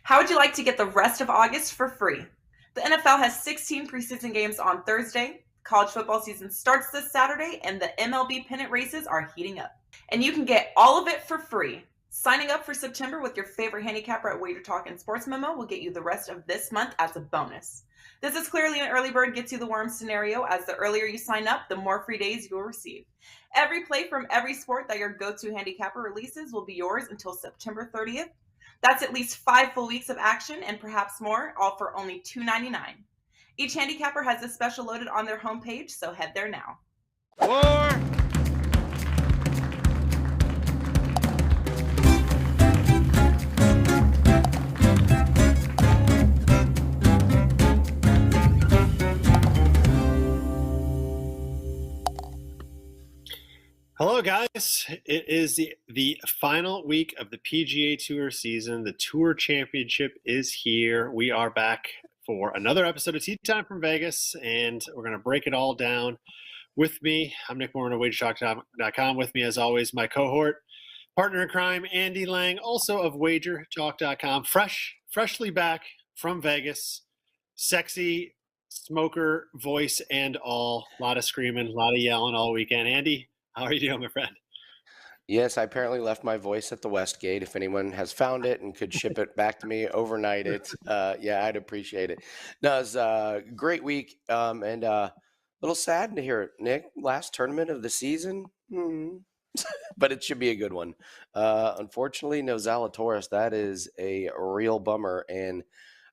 How would you like to get the rest of August for free? The NFL has 16 preseason games on Thursday. College football season starts this Saturday, and the MLB pennant races are heating up. And you can get all of it for free. Signing up for September with your favorite handicapper at WagerTalk and Sports Memo will get you the rest of this month as a bonus. This is clearly an early bird gets you the worm scenario, as the earlier you sign up, the more free days you'll receive. Every play from every sport that your go-to handicapper releases will be yours until September 30th. That's at least 5 full weeks of action and perhaps more, all for only $2.99. Each handicapper has this special loaded on their homepage, so head there now. Four. Hello, guys. It is the final week of the PGA Tour season. The Tour Championship is here. We are back for another episode of Tea Time from Vegas, and we're going to break it all down. With me, I'm Nick Moore of WagerTalk.com. With me, as always, my cohort, partner in crime, Andy Lang, also of WagerTalk.com. Freshly back from Vegas. Sexy smoker voice and all. A lot of screaming, a lot of yelling all weekend. Andy, how are you doing, my friend? Yes, I apparently left my voice at the Westgate. If anyone has found it and could ship it back to me, overnight it, yeah, I'd appreciate it. No, it was a great week, and a little sad to hear it, Nick. Last tournament of the season, but it should be a good one. Unfortunately, no Zalatoris. That is a real bummer. And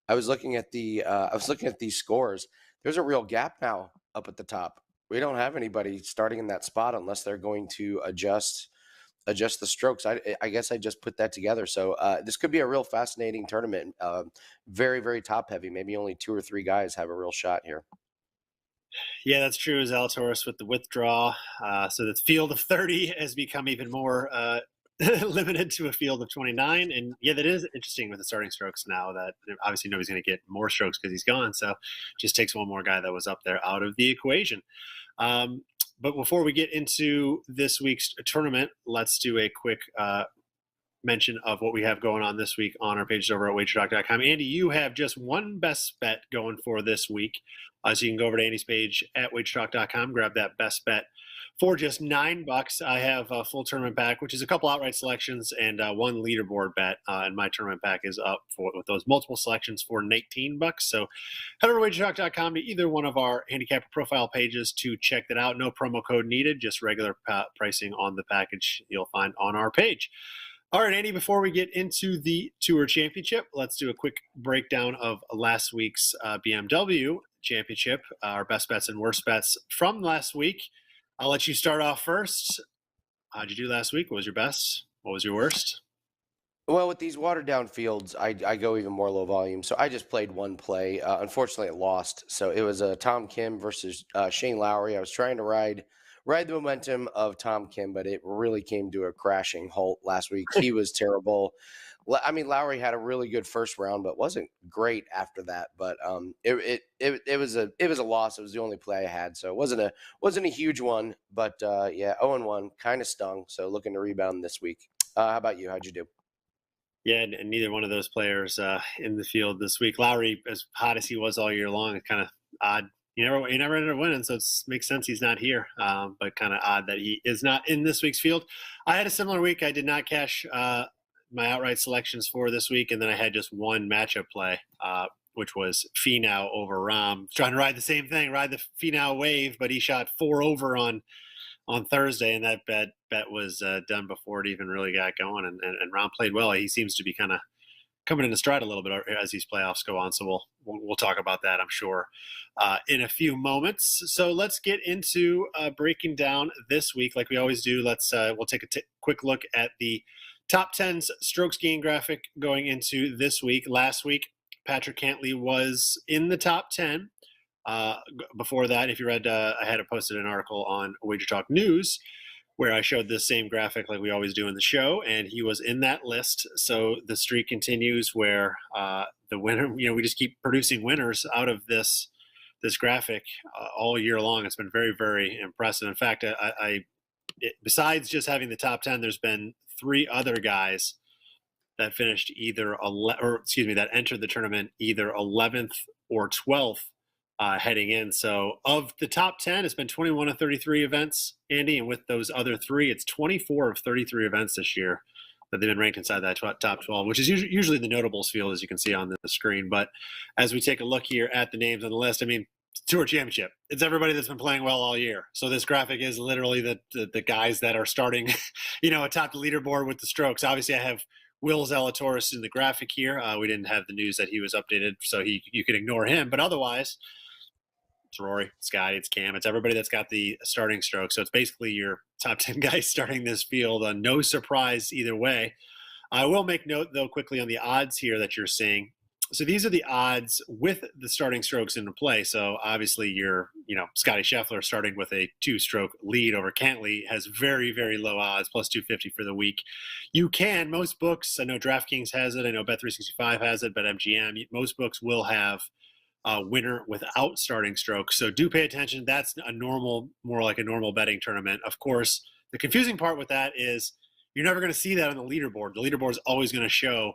I was looking at these scores. There's a real gap now up at the top. We don't have anybody starting in that spot unless they're going to adjust the strokes. I guess I just put that together. So this could be a real fascinating tournament. Very, very top heavy. Maybe only 2 or 3 guys have a real shot here. Yeah, that's true. Zalatoris with the withdraw. So the field of 30 has become even more limited to a field of 29. And yeah, that is interesting with the starting strokes now, that obviously nobody's going to get more strokes because he's gone. So just takes one more guy that was up there out of the equation. But before we get into this week's tournament, let's do a quick mention of what we have going on this week on our pages over at WagerTalk.com. Andy, you have just one best bet going for this week. So you can go over to Andy's page at WagerTalk.com, grab that best bet for just $9. I have a full tournament pack, which is a couple outright selections and one leaderboard bet. And my tournament pack is up with those multiple selections for $19. So head over to WagerTalk.com to either one of our handicapper profile pages to check that out. No promo code needed, just regular pricing on the package you'll find on our page. All right, Andy, before we get into the Tour Championship, let's do a quick breakdown of last week's BMW Championship, our best bets and worst bets from last week. I'll let you start off first. How'd you do last week? What was your best? What was your worst? Well, with these watered down fields, I go even more low volume. So I just played one play. Unfortunately, it lost. So it was Tom Kim versus Shane Lowry. I was trying to ride the momentum of Tom Kim, but it really came to a crashing halt last week. He was terrible. I mean, Lowry had a really good first round, but wasn't great after that. But it was a loss. It was the only play I had, so it wasn't a huge one. But yeah, 0-1 kind of stung. So looking to rebound this week. How about you? How'd you do? Yeah, and neither one of those players in the field this week. Lowry, as hot as he was all year long, it's kind of odd. He never ended up winning, so it makes sense he's not here. But kind of odd that he is not in this week's field. I had a similar week. I did not cash my outright selections for this week, and then I had just one matchup play, which was Finau over Rahm. Trying to ride the same thing, ride the Finau wave, but he shot 4 over on Thursday, and that bet was done before it even really got going. And Rahm played well. He seems to be kind of coming into stride a little bit as these playoffs go on. So we'll talk about that, I'm sure, in a few moments. So let's get into breaking down this week like we always do. We'll take a quick look at the top 10 strokes gain graphic going into this week. Last week, Patrick Cantlay was in the top 10. Before that, if you read, I had posted an article on Wager Talk News where I showed the same graphic like we always do in the show, and he was in that list. So the streak continues where the winner, we just keep producing winners out of this graphic all year long. It's been very, very impressive. In fact, besides just having the top 10, there's been 3 other guys that finished that entered the tournament either 11th or 12th heading in. So of the top 10, it's been 21 of 33 events, Andy, and with those other three, it's 24 of 33 events this year that they've been ranked inside that top 12, which is usually the notables field, as you can see on the screen. But as we take a look here at the names on the list, I mean, Tour Championship, it's everybody that's been playing well all year. So this graphic is literally the guys that are starting, atop the leaderboard with the strokes. Obviously, I have Will Zalatoris in the graphic here. We didn't have the news that he was updated, so you can ignore him. But otherwise, it's Rory, it's Scottie, it's Cam, it's everybody that's got the starting stroke. So it's basically your top 10 guys starting this field. No surprise either way. I will make note, though, quickly on the odds here that you're seeing. So these are the odds with the starting strokes into play. So obviously Scottie Scheffler starting with a 2-stroke lead over Cantley has very, very low odds, plus 250 for the week. Most books, I know DraftKings has it, I know Bet365 has it, but MGM, most books will have a winner without starting strokes. So do pay attention. That's more like a normal betting tournament. Of course, the confusing part with that is you're never going to see that on the leaderboard. The leaderboard is always going to show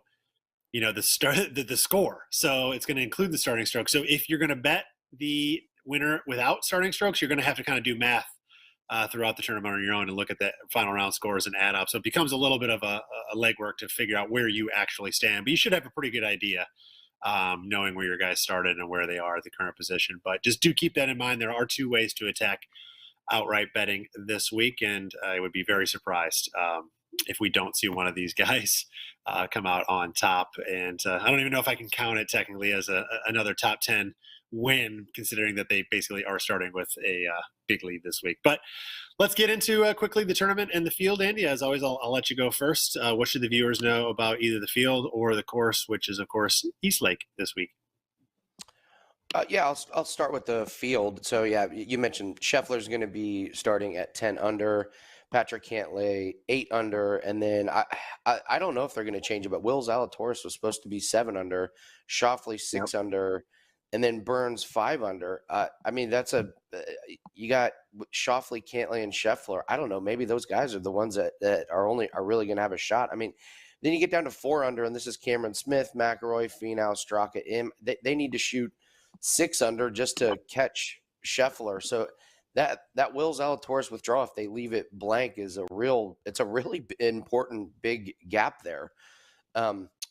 the score. So it's going to include the starting stroke. So if you're going to bet the winner without starting strokes, you're going to have to kind of do math throughout the tournament on your own and look at the final round scores and add up. So it becomes a little bit of a legwork to figure out where you actually stand. But you should have a pretty good idea knowing where your guys started and where they are at the current position. But just do keep that in mind. There are two ways to attack outright betting this week, and I would be very surprised if we don't see one of these guys come out on top. And I don't even know if I can count it technically as another top 10 win, considering that they basically are starting with a big lead this week. But let's get into quickly the tournament and the field. Andy, as always, I'll let you go first. What should the viewers know about either the field or the course, which is, of course, East Lake this week? I'll start with the field. So, you mentioned Scheffler's going to be starting at 10 under. Patrick Cantlay 8 under, and then I don't know if they're going to change it, but Will Zalatoris was supposed to be 7 under, Schauffele 6 under, and then Burns 5 under. I mean, that's you got Schauffele, Cantlay, and Scheffler. I don't know. Maybe those guys are the ones that are really going to have a shot. I mean, then you get down to 4 under, and this is Cameron Smith, McIlroy, Finau, Straka, Im. They need to shoot 6 under just to catch Scheffler. So that Will Zalatoris withdrawal, if they leave it blank, it's a really important big gap there.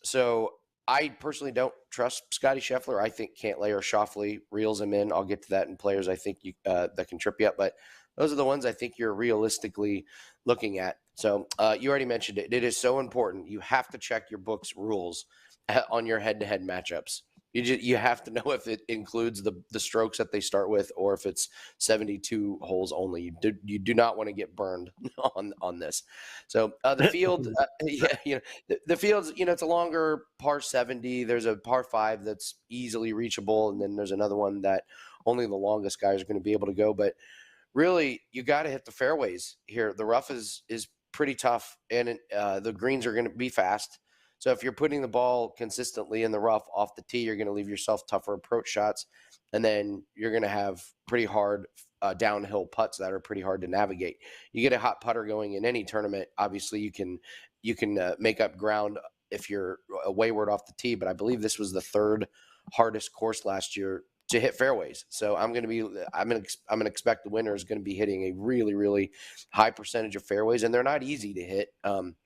So I personally don't trust Scottie Scheffler. I think Cantlay or Schauffele reels him in. I'll get to that in players I think that can trip you up, but those are the ones I think you're realistically looking at. So you already mentioned it. It is so important. You have to check your book's rules on your head-to-head matchups. You have to know if it includes the strokes that they start with or if it's 72 holes only. You do not want to get burned on this. So the field, the field's, it's a longer par 70. There's a par 5 that's easily reachable, and then there's another one that only the longest guys are going to be able to go. But really, you got to hit the fairways here. The rough is pretty tough, and the greens are going to be fast. So if you're putting the ball consistently in the rough off the tee, you're going to leave yourself tougher approach shots, and then you're going to have pretty hard downhill putts that are pretty hard to navigate. You get a hot putter going in any tournament, obviously you can make up ground if you're wayward off the tee, but I believe this was the 3rd hardest course last year to hit fairways. So I'm going to expect the winner is going to be hitting a really, really high percentage of fairways, and they're not easy to hit.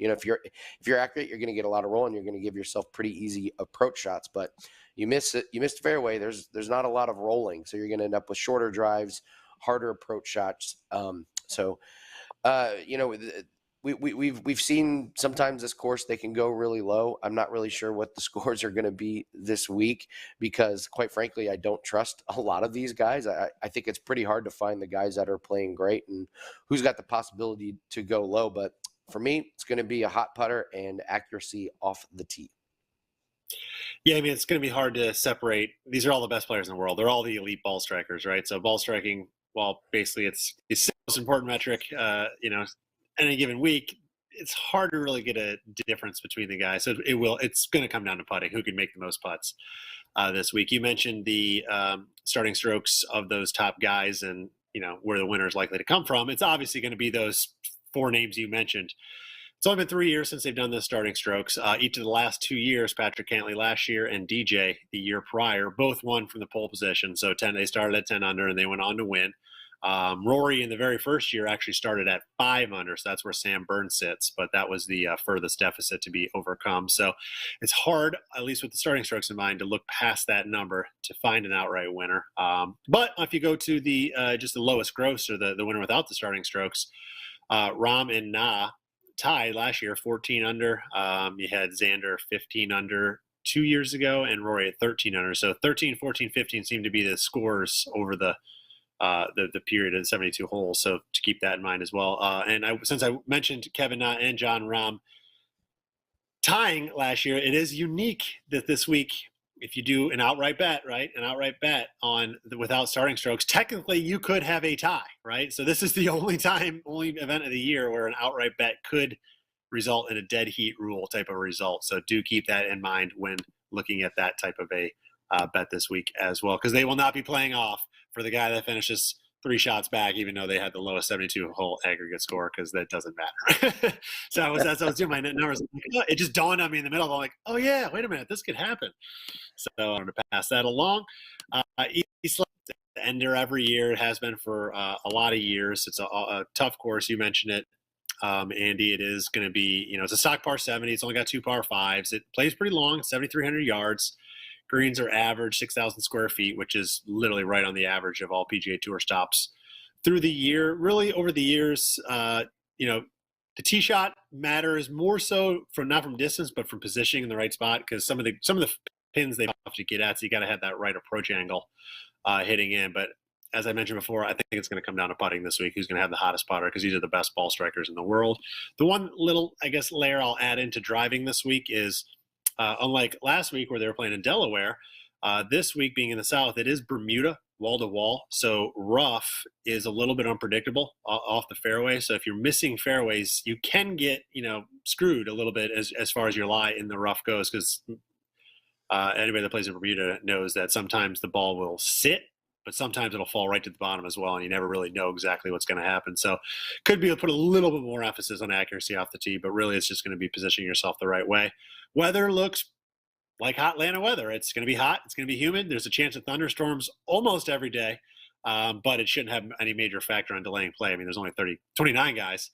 If you're accurate, you're going to get a lot of roll, and you're going to give yourself pretty easy approach shots. But you missed fairway. There's not a lot of rolling, so you're going to end up with shorter drives, harder approach shots. We've seen sometimes this course, they can go really low. I'm not really sure what the scores are going to be this week because, quite frankly, I don't trust a lot of these guys. I think it's pretty hard to find the guys that are playing great and who's got the possibility to go low. But for me, it's going to be a hot putter and accuracy off the tee. Yeah, I mean, it's going to be hard to separate. These are all the best players in the world. They're all the elite ball strikers, right? So ball striking, well, basically it's the most important metric, any given week, it's hard to really get a difference between the guys. So it's going to come down to putting, who can make the most putts this week. You mentioned the starting strokes of those top guys and, where the winner is likely to come from. It's obviously going to be those 4 names you mentioned It's only been 3 years since they've done the starting strokes. Each of the last 2 years, Patrick Cantlay last year and DJ the year prior, both won from the pole position. So they started at 10 under and they went on to win. Rory in the very first year actually started at 5 under, so that's where Sam Burns sits, but that was the furthest deficit to be overcome. So it's hard, at least with the starting strokes in mind, to look past that number to find an outright winner. But if you go to the just the lowest gross, or the winner without the starting strokes, Ram and Na tied last year, 14 under. You had Xander 15 under 2 years ago and Rory at 13 under. So 13, 14, 15 seem to be the scores over the period of 72 holes. So to keep that in mind as well. Since I mentioned Kevin Na and John Rahm tying last year, it is unique that this week, if you do an outright bet, right, on without starting strokes, technically you could have a tie, right? So this is the only event of the year where an outright bet could result in a dead heat rule type of result. So do keep that in mind when looking at that type of a bet this week as well, because they will not be playing off for the guy that finishes 3 shots back, even though they had the lowest 72-hole aggregate score, because that doesn't matter. So I was doing my numbers. It just dawned on me in the middle. I'm like, oh yeah, wait a minute, this could happen. So I'm going to pass that along. East Ender every year. It has been for a lot of years. It's a tough course. You mentioned it, Andy. It is going to be, it's a stock par 70. It's only got 2 par 5s. It plays pretty long, 7,300 yards. Greens are average 6,000 square feet, which is literally right on the average of all PGA Tour stops through the year. Really, over the years, the tee shot matters more so not from distance, but from positioning in the right spot, because some of the pins they have to get at, so you got to have that right approach angle hitting in. But as I mentioned before, I think it's going to come down to putting this week. Who's going to have the hottest putter, because these are the best ball strikers in the world. The one little, layer I'll add into driving this week is, unlike last week where they were playing in Delaware, this week being in the South, it is Bermuda wall to wall. So rough is a little bit unpredictable off the fairway. So if you're missing fairways, you can get, screwed a little bit as far as your lie in the rough goes, because anybody that plays in Bermuda knows that sometimes the ball will sit, but sometimes it'll fall right to the bottom as well, and you never really know exactly what's going to happen. So could be put a little bit more emphasis on accuracy off the tee, but really it's just going to be positioning yourself the right way. Weather looks like hot Atlanta weather. It's going to be hot. It's going to be humid. There's a chance of thunderstorms almost every day, but it shouldn't have any major factor on delaying play. I mean, there's only 29 guys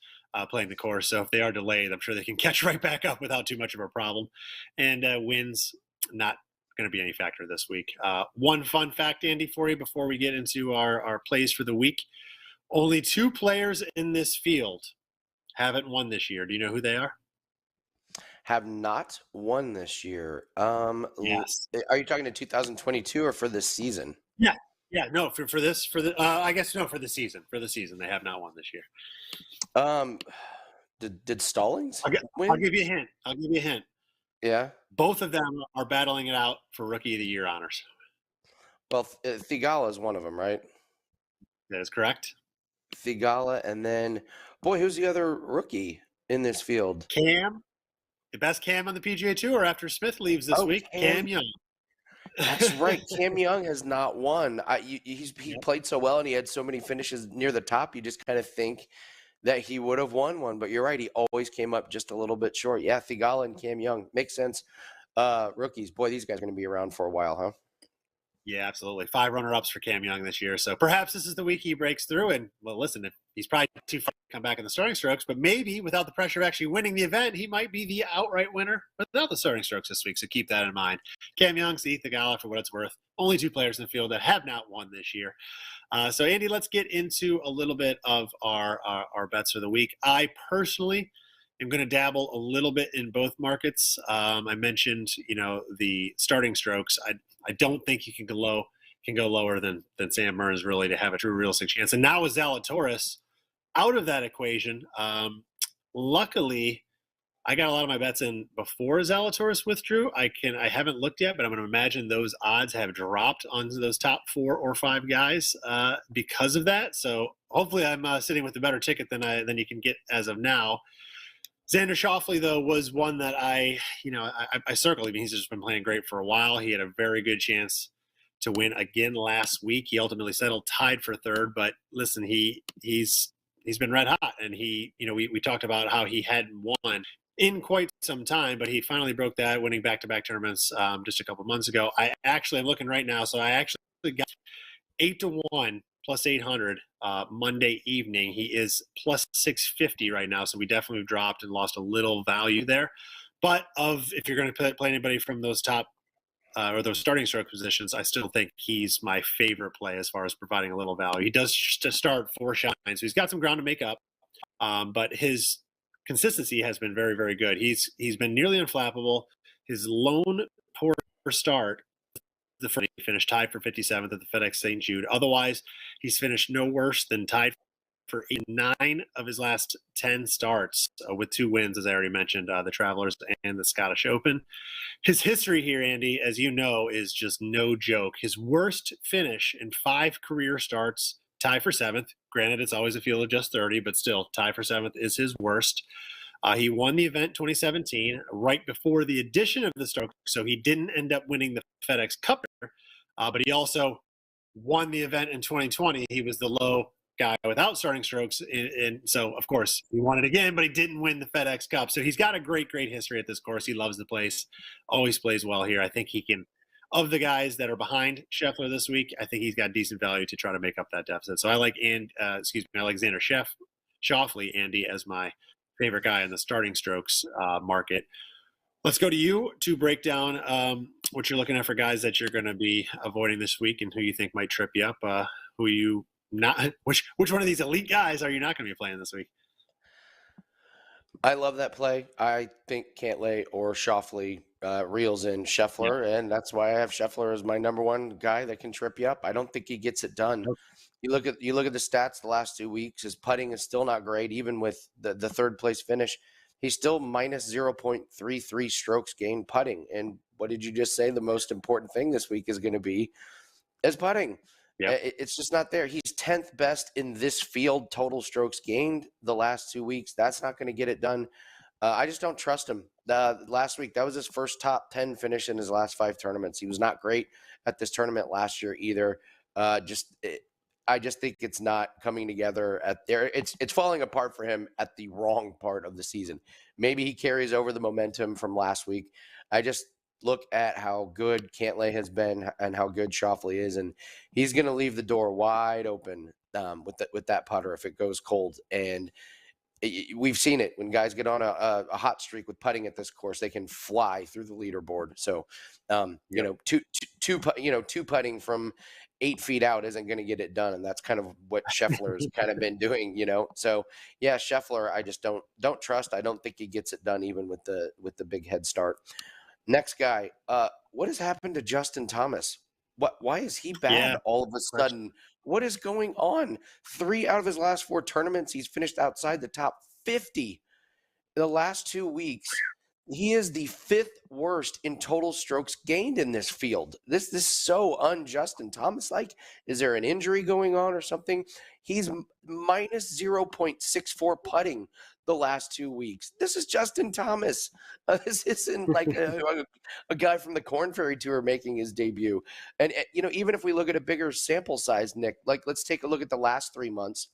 playing the course, so if they are delayed, I'm sure they can catch right back up without too much of a problem. And winds, not going to be any factor this week. One fun fact, Andy, for you before we get into our plays for the week. Only 2 players in this field haven't won this year. Do you know who they are? Have not won this year. Yes. Are you talking to 2022 or for this season? Yeah. No, for the season. For the season, they have not won this year. Did Stallings win? I'll give you a hint. Yeah. Both of them are battling it out for Rookie of the Year honors. Well, Thigala is one of them, right? That is correct. Thigala, and then, boy, who's the other rookie in this field? Cam. The best Cam on the PGA Tour after Smith leaves this week. Cam Young. That's right. Cam Young has not won. He played so well, and he had so many finishes near the top. You just kind of think that he would have won one, but you're right. He always came up just a little bit short. Yeah, Thigala and Cam Young. Makes sense. Rookies. Boy, these guys are going to be around for a while, huh? Yeah, absolutely. 5 runner-ups for Cam Young this year. So perhaps this is the week he breaks through. And, well, listen, he's probably too far to come back in the starting strokes, but maybe without the pressure of actually winning the event, he might be the outright winner without the starting strokes this week. So keep that in mind. Cam Young, see Thigala for what it's worth. Only 2 players in the field that have not won this year. So, Andy, let's get into a little bit of our bets for the week. I personally am going to dabble a little bit in both markets. I mentioned, the starting strokes. I don't think you can go lower than Sam Burns really to have a true realistic chance. And now with Zalatoris out of that equation, luckily I got a lot of my bets in before Zalatoris withdrew. I haven't looked yet, but I'm going to imagine those odds have dropped onto those top 4 or 5 guys because of that. So hopefully I'm sitting with a better ticket than you can get as of now. Xander Schauffele, though, was one that I circled. I mean, he's just been playing great for a while. He had a very good chance to win again last week. He ultimately settled tied for 3rd, but listen, he's he's been red hot, and we talked about how he hadn't won in quite some time, but he finally broke that, winning back-to-back tournaments just a couple months ago. I'm looking right now, so I actually got 8-1 plus 800 Monday evening. He is plus 650 right now, so we definitely dropped and lost a little value there. But if you're going to play anybody from those top or those starting stroke positions, I still think he's my favorite play as far as providing a little value. He does start 4 shots, so he's got some ground to make up, but his consistency has been very, very good. He's been nearly unflappable. His lone poor start, the first, he finished tied for 57th at the FedEx St. Jude. Otherwise, he's finished no worse than tied for 9 of his last 10 starts with 2 wins, as I already mentioned, the Travelers and the Scottish Open. His history here, Andy, as you know, is just no joke. His worst finish in 5 career starts, tie for 7th. Granted, it's always a field of just 30, but still, tie for 7th is his worst. He won the event 2017, right before the addition of the stroke, so he didn't end up winning the FedEx Cup, but he also won the event in 2020. He was the low guy without starting strokes, and so, of course, he won it again, but he didn't win the FedEx Cup. So he's got a great, great history at this course. He loves the place, always plays well here. I think he can, of the guys that are behind Scheffler this week, I think he's got decent value to try to make up that deficit. So I like Alexander Schauffele, Andy, as my favorite guy in the starting strokes market. Let's go to you to break down what you're looking at for guys that you're going to be avoiding this week and who you think might trip you up. Who you not? Which one of these elite guys are you not going to be playing this week? I love that play. I think Cantlay or Schauffele reels in Scheffler, and that's why I have Scheffler as my number one guy that can trip you up. I don't think he gets it done. Nope. You look at the stats the last 2 weeks. His putting is still not great, even with the third place finish. He's still minus 0.33 strokes gained putting. And what did you just say? The most important thing this week is going to be is putting. Yeah, it's just not there. He's 10th best in this field total strokes gained the last 2 weeks. That's not going to get it done. I just don't trust him. Last week, that was his first top 10 finish in his last 5 tournaments. He was not great at this tournament last year either. I just think it's not coming together at there. It's falling apart for him at the wrong part of the season. Maybe he carries over the momentum from last week. I just look at how good Cantlay has been and how good Schauffele is, and he's going to leave the door wide open with that putter if it goes cold. And we've seen it when guys get on a hot streak with putting at this course, they can fly through the leaderboard. So, two putting from 8 feet out isn't going to get it done, and that's kind of what Scheffler's kind of been doing. So yeah, Scheffler, I just don't trust. I don't think he gets it done even with the big head start. Next guy, what has happened to Justin Thomas? Why is he bad all of a sudden? What is going on? 3 out of his last 4 tournaments, he's finished outside the top 50. The last 2 weeks, he is the 5th worst in total strokes gained in this field. This is so un-Justin Thomas. Like, is there an injury going on or something? He's minus 0.64 putting the last 2 weeks. This is Justin Thomas. This isn't like a guy from the Corn Ferry Tour making his debut. And, even if we look at a bigger sample size, Nick, like let's take a look at the last 3 months.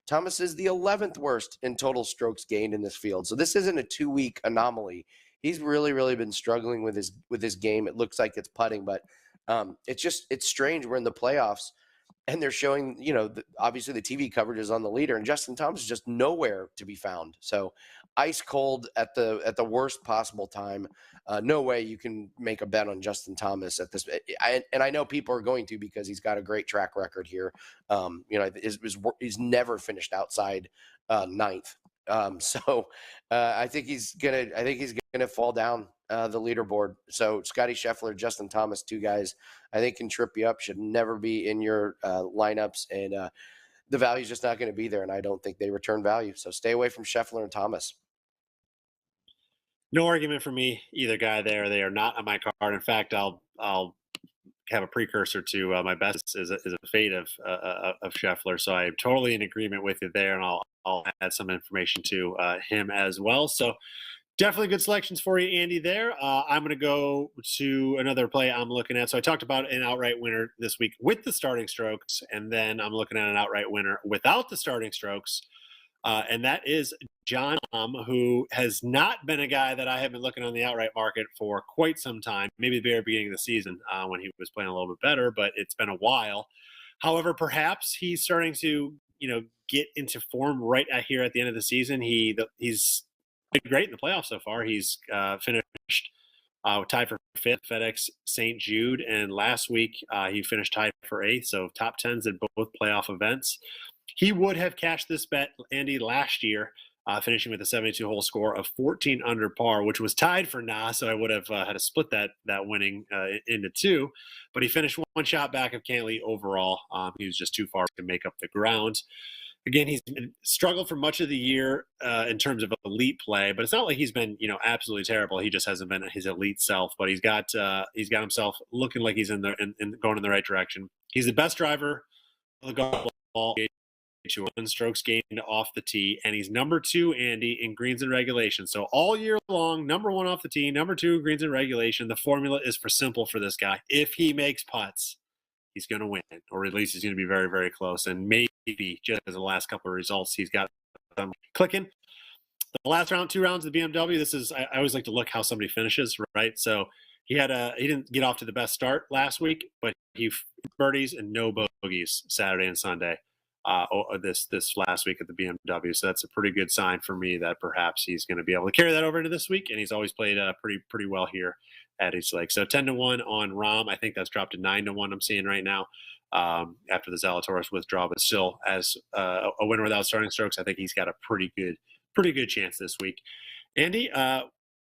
Thomas is the 11th worst in total strokes gained in this field. So this isn't a 2-week anomaly. He's really, really been struggling with his game. It looks like it's putting, but it's strange. We're in the playoffs, and they're showing, obviously the TV coverage is on the leader, and Justin Thomas is just nowhere to be found. So ice cold at the worst possible time. No way you can make a bet on Justin Thomas at this. And I know people are going to because he's got a great track record here. He's never finished outside 9th. I think he's gonna fall down the leaderboard. So Scottie Scheffler, Justin Thomas, 2 guys I think can trip you up. Should never be in your lineups, and the value's just not going to be there. And I don't think they return value. So stay away from Scheffler and Thomas. No argument for me, either guy there. They are not on my card. In fact, I'll have a precursor to my best is a fade of Scheffler. So I'm totally in agreement with you there, and I'll add some information to him as well. So definitely good selections for you, Andy, there. I'm going to go to another play I'm looking at. So I talked about an outright winner this week with the starting strokes, and then I'm looking at an outright winner without the starting strokes. and that is John Rahm, who has not been a guy that I have been looking on the outright market for quite some time, maybe the very beginning of the season when he was playing a little bit better, but it's been a while. However, perhaps he's starting to, get into form right here at the end of the season. He's been great in the playoffs so far. He's finished tied for fifth, FedEx St. Jude, and last week he finished tied for eighth, so top tens in both playoff events. He would have cashed this bet, Andy, last year, finishing with a 72-hole score of 14 under par, which was tied for Nah, so I would have had to split that winning into two. But he finished one shot back of Cantley overall. He was just too far to make up the ground. Again, he's struggled for much of the year in terms of elite play, but it's not like he's been, absolutely terrible. He just hasn't been his elite self, but he's got himself looking like he's going in the right direction. He's the best driver of the golf ball. 1 strokes gained off the tee, and he's number 2, Andy, in greens and regulation. So all year long, number 1 off the tee, number 2 greens and regulation. The formula is for simple for this guy. If he makes putts, he's going to win, or at least he's going to be very, very close. And maybe just as the last couple of results, he's got them clicking. The last round, 2 rounds of the BMW. This is I always like to look how somebody finishes, right? So he didn't get off to the best start last week, but he birdies and no bogeys Saturday and Sunday. This last week at the BMW, so that's a pretty good sign for me that perhaps he's going to be able to carry that over into this week. And he's always played pretty well here at East Lake. So 10-1 on Rahm. I think that's dropped to 9-1. I'm seeing right now after the Zalatoris withdrawal, but still as a winner without starting strokes, I think he's got a pretty good chance this week. Andy,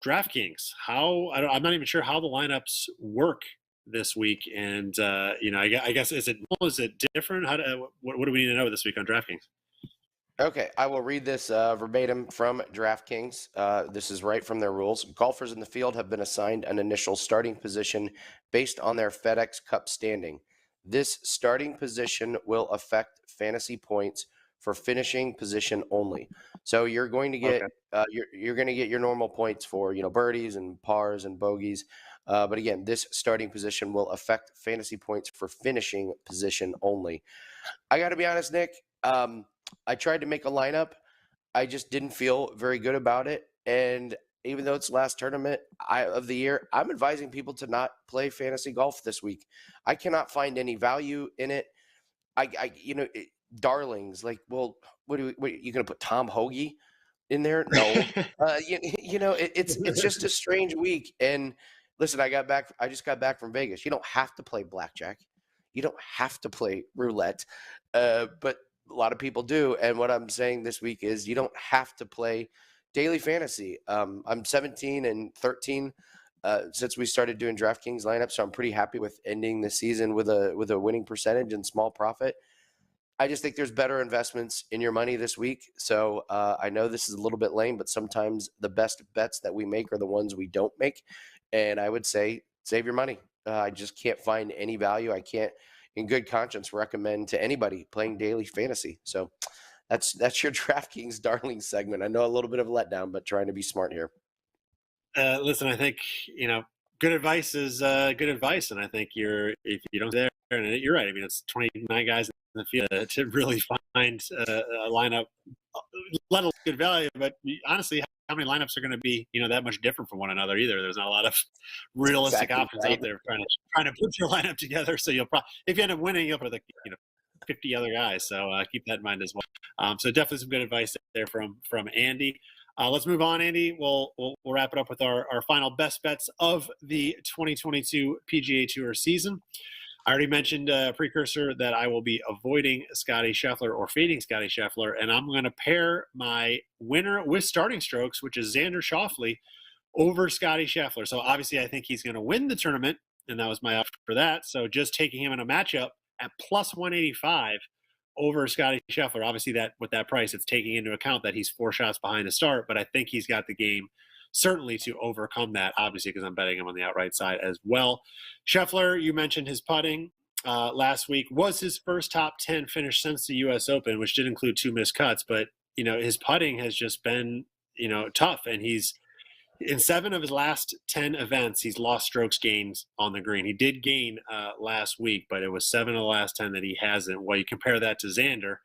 DraftKings. I'm not even sure how the lineups work this week, and I guess is it different? What do we need to know this week on DraftKings? Okay, I will read this verbatim from DraftKings. This is right from their rules. Golfers in the field have been assigned an initial starting position based on their FedEx Cup standing. This starting position will affect fantasy points for finishing position only. So you're going to get you're going to get your normal points for birdies and pars and bogeys. But again, this starting position will affect fantasy points for finishing position only. I got to be honest, Nick. I tried to make a lineup. I just didn't feel very good about it. And even though it's the last tournament of the year, I'm advising people to not play fantasy golf this week. I cannot find any value in it. Darlings, like, well, what you going to put Tom Hoagie in there? No. It's just a strange week. And listen, I just got back from Vegas. You don't have to play blackjack. You don't have to play roulette. But a lot of people do. And what I'm saying this week is you don't have to play daily fantasy. I'm 17-13 since we started doing DraftKings lineups, so I'm pretty happy with ending the season with a winning percentage and small profit. I just think there's better investments in your money this week. So I know this is a little bit lame, but sometimes the best bets that we make are the ones we don't make. And I would say save your money. I just can't find any value. I can't, in good conscience, recommend to anybody playing daily fantasy. So that's your DraftKings Darling segment. I know a little bit of a letdown, but trying to be smart here. Listen, I think good advice is good advice, and I think if you don't there, and you're right. I mean, it's 29 guys in the field to really find a lineup, let alone good value. But honestly, how many lineups are going to be that much different from one another either? There's not a lot of realistic options out there trying to put your lineup together. So you'll probably, if you end up winning, you'll put 50 other guys. So keep that in mind as well. So definitely some good advice there from Andy. Let's move on, Andy. We'll wrap it up with our final best bets of the 2022 PGA Tour season. I already mentioned a precursor that I will be avoiding Scottie Scheffler or fading Scottie Scheffler, and I'm going to pair my winner with starting strokes, which is Xander Schauffele, over Scottie Scheffler. So obviously I think he's going to win the tournament, and that was my option for that. So just taking him in a matchup at plus 185 over Scottie Scheffler. Obviously that with that price, it's taking into account that he's 4 shots behind the start, but I think he's got the game certainly to overcome that, obviously, because I'm betting him on the outright side as well. Scheffler, you mentioned his putting last week, was his first top 10 finish since the U.S. Open, which did include 2 missed cuts, but his putting has just been tough, and he's in 7 of his last 10 events, he's lost strokes gains on the green. He did gain last week, but it was 7 of the last 10 that he hasn't. Well, you compare that to Xander,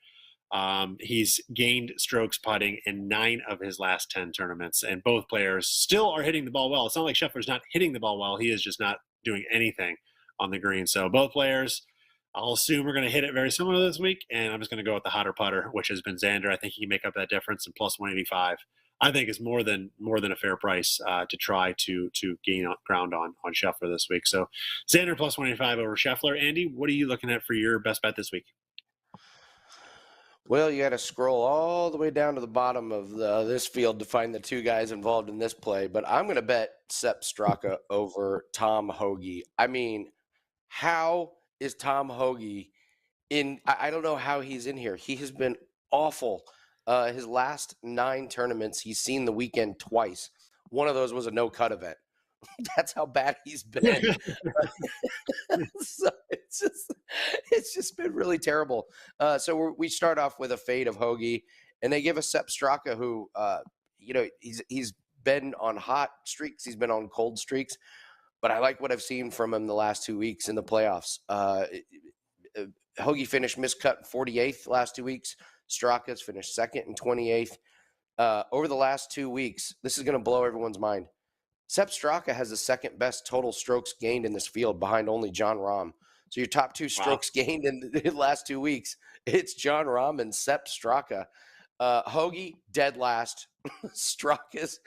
He's gained strokes putting in 9 of his last 10 tournaments, and both players still are hitting the ball well. It's not like Scheffler's not hitting the ball well. He is just not doing anything on the green. So both players, I'll assume, are going to hit it very similar this week, and I'm just going to go with the hotter putter, which has been Xander. I think he can make up that difference, and plus 185. I think is more than a fair price to try to gain ground on Scheffler this week. So Xander plus 185 over Scheffler. Andy, what are you looking at for your best bet this week? Well, you got to scroll all the way down to the bottom of this field to find the two guys involved in this play. But I'm going to bet Sepp Straka over Tom Hoge. I mean, how is Tom Hoge in? I don't know how he's in here. He has been awful. His last 9 tournaments, he's seen the weekend twice. One of those was a no-cut event. That's how bad he's been. So it's just been really terrible. So we start off with a fade of Hoge, and they give us Sepp Straka, who he's been on hot streaks, he's been on cold streaks, but I like what I've seen from him the last 2 weeks in the playoffs. Hoge finished miscut 48th last 2 weeks. Straka's finished second and 28th. Over the last 2 weeks, this is going to blow everyone's mind. Sepp Straka has the second best total strokes gained in this field behind only Jon Rahm. So your top 2 strokes gained in the last 2 weeks, it's Jon Rahm and Sepp Straka. Hoge, dead last. Straka's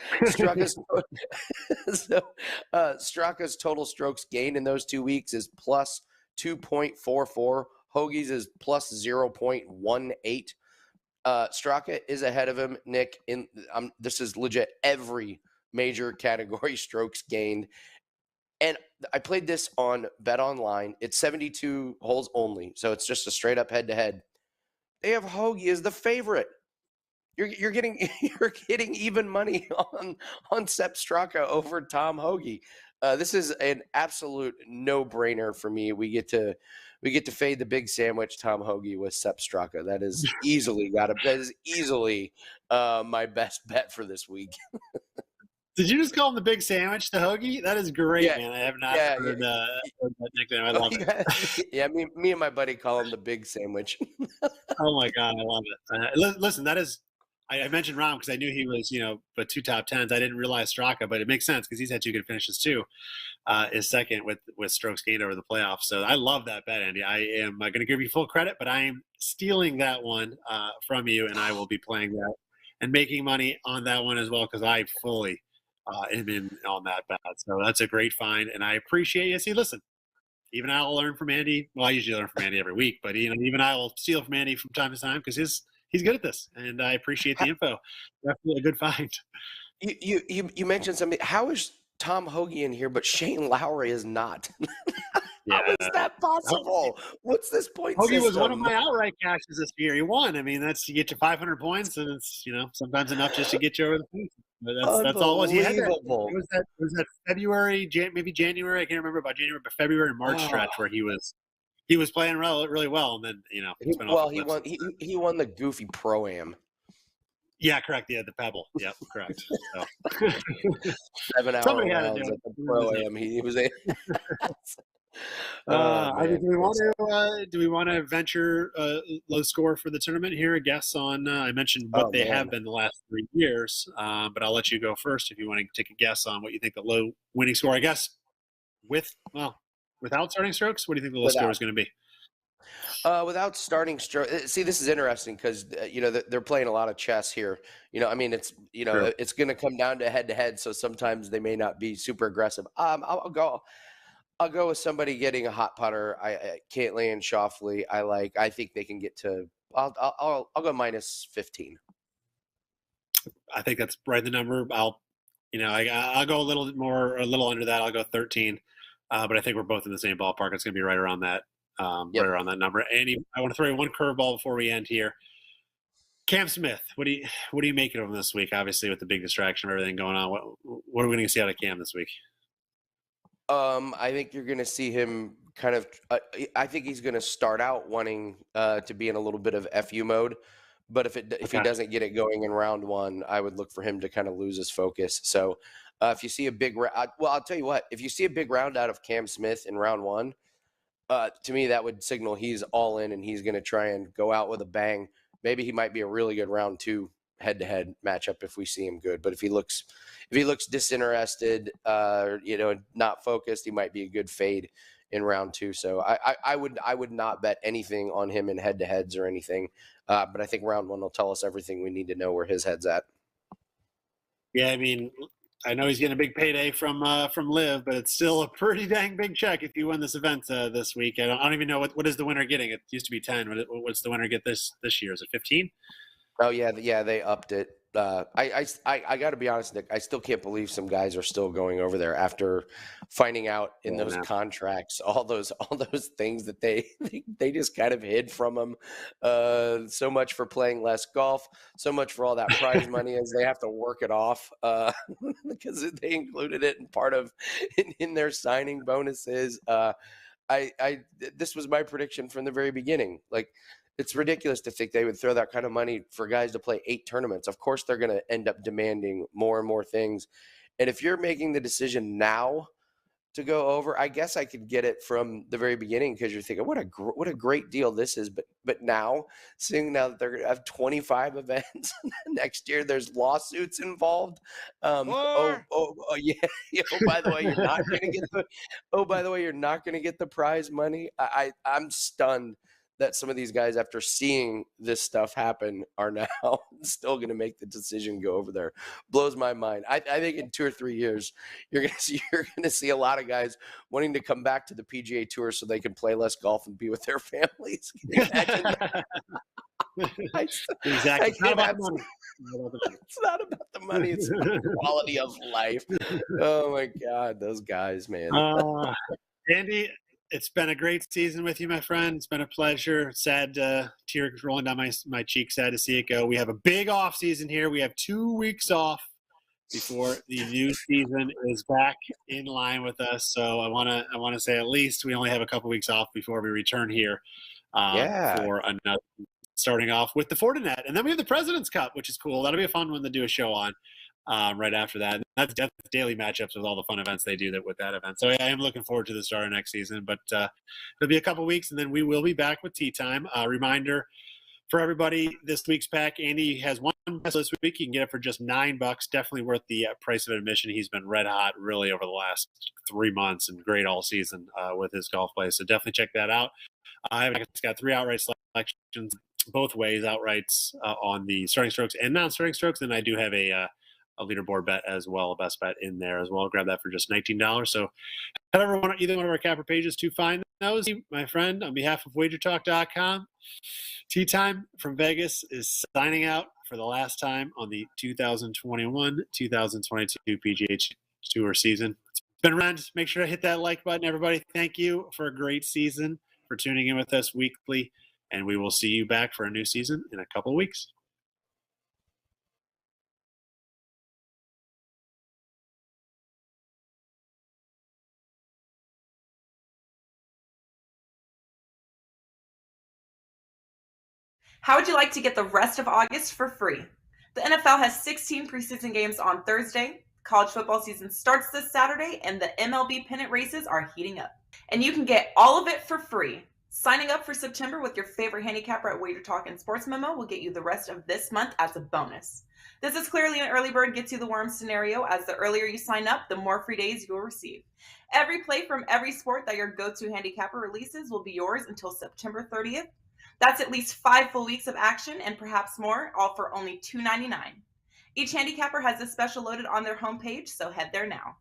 Straka's total strokes gained in those 2 weeks is plus 2.44. Hoge's is plus 0.18. Straka is ahead of him, Nick. This is legit every major category strokes gained. And I played this on Bet Online. It's 72 holes only, so it's just a straight up head to head. They have Hoge as the favorite. You're getting even money on Sepp Straka over Tom Hoge. This is an absolute no brainer for me. We get to fade the big sandwich Tom Hoge with Sepp Straka. That is easily my best bet for this week. Did you just call him the big sandwich, the Hoagie? That is great, man. I have not heard that nickname. I love it. Yeah, me and my buddy call him the big sandwich. Oh my God, I love it. Listen, that is. I mentioned Rahm because I knew he was, but 2 top 10s. I didn't realize Straka, but it makes sense because he's had 2 good finishes too. Is second with strokes gained over the playoffs. So I love that bet, Andy. I am going to give you full credit, but I am stealing that one from you, and I will be playing that and making money on that one as well because I fully am in on that bet. So that's a great find, and I appreciate you. See, listen, even I will learn from Andy. Well, I usually learn from Andy every week, but even I will steal from Andy from time to time because he's good at this, and I appreciate the info. Definitely a good find. You mentioned something. How is Tom Hoge in here, but Shane Lowry is not? How is that possible? What's this point Hoge system? was one of my outright cashes this year. He won. I mean, you get you 500 points, and it's sometimes enough just to get you over the fence. But that's all it was. He had that. It was that February, maybe January. I can't remember about January, but February and March stretch where he was playing really well, and then he won the Goofy Pro-Am. Yeah, correct. Yeah, the Pebble. Yeah, correct. So. 7 hour rounds at the Pro-Am. He was in. Do we want to venture low score for the tournament here? A guess on I mentioned what they have been the last 3 years, but I'll let you go first if you want to take a guess on what you think the low winning score. I guess without starting strokes, what do you think the low score is going to be? Without starting stroke, see, this is interesting because they're playing a lot of chess here. It's Sure. It's going to come down to head to head, so sometimes they may not be super aggressive. I'll go with somebody getting a hot putter. Cantlay and Schauffele. I think they can get to. I'll go minus 15. I think that's right. The number. I'll go a little under that. I'll go 13. But I think we're both in the same ballpark. It's going to be right around that. Right around that number. Andy, I want to throw you one curveball before we end here. Cam Smith, what do you make of him this week? Obviously, with the big distraction of everything going on, what are we going to see out of Cam this week? I think you're going to see him kind of. I think he's going to start out wanting to be in a little bit of FU mode, but if he doesn't get it going in round 1, I would look for him to kind of lose his focus. So if you see a big, I'll tell you what. If you see a big round out of Cam Smith in round 1. To me, that would signal he's all in and he's going to try and go out with a bang. maybe he might be a really good round 2 head-to-head matchup if we see him good. But if he looks disinterested, not focused, he might be a good fade in round 2. So I would not bet anything on him in head-to-heads or anything. But I think round 1 will tell us everything we need to know where his head's at. Yeah, I mean, I know he's getting a big payday from Liv, but it's still a pretty dang big check if you win this event this week. I don't even know what is the winner getting. It used to be 10. What's the winner get this year? Is it 15? Oh yeah, they upped it. I got to be honest, Nick. I still can't believe some guys are still going over there after finding out in those contracts all those things that they just kind of hid from them. So much for playing less golf, so much for all that prize money as they have to work it off because they included it in part of in their signing bonuses. This was my prediction from the very beginning. Like, it's ridiculous to think they would throw that kind of money for guys to play 8 tournaments. Of course, they're going to end up demanding more and more things. And if you're making the decision now to go over, I guess I could get it from the very beginning because you're thinking, what a great deal this is. But now, seeing now that they're going to have 25 events next year, there's lawsuits involved. Yeah. By the way, you're not going to get the. Oh, by the way, you're not going to get the prize money. I'm stunned that some of these guys, after seeing this stuff happen, are now still going to make the decision go over there. Blows my mind. I think in 2 or 3 years, you're going to see a lot of guys wanting to come back to the PGA Tour so they can play less golf and be with their families. Can you imagine that? Exactly. It's not about the money. It's not about the money. It's about the quality of life. Oh my God, those guys, man. Andy, it's been a great season with you, my friend. It's been a pleasure. Sad tears rolling down my cheek. Sad to see it go. We have a big off season here. We have 2 weeks off before the new season is back in line with us. So I want to say at least we only have a couple weeks off before we return here for another. Starting off with the Fortinet, and then we have the President's Cup, which is cool. That'll be a fun one to do a show on right after that. And that's daily matchups with all the fun events they do with that event. So I am looking forward to the start of next season. But it'll be a couple weeks, and then we will be back with Tea Time. Reminder for everybody: this week's pack, Andy has one this week. You can get it for just $9. Definitely worth the price of admission. He's been red hot, really, over the last 3 months, and great all season with his golf play. So definitely check that out. I've got 3 outright selections both ways, outrights on the starting strokes and non-starting strokes. And I do have a leaderboard bet as well, a best bet in there as well. Grab that for just $19. So head over to either one of our capper pages to find those. My friend, on behalf of WagerTalk.com, Tea Time from Vegas is signing out for the last time on the 2021-2022 PGA Tour season. It's been around. Make sure to hit that like button, everybody. Thank you for a great season, for tuning in with us weekly. And we will see you back for a new season in a couple of weeks. How would you like to get the rest of August for free? The NFL has 16 preseason games on Thursday. College football season starts this Saturday, and the MLB pennant races are heating up. And you can get all of it for free. Signing up for September with your favorite handicapper at WagerTalk and Sports Memo will get you the rest of this month as a bonus. This is clearly an early bird gets you the worm scenario, as the earlier you sign up, the more free days you'll receive. Every play from every sport that your go-to handicapper releases will be yours until September 30th. That's at least 5 full weeks of action and perhaps more, all for only $2.99. Each handicapper has a special loaded on their homepage, so head there now.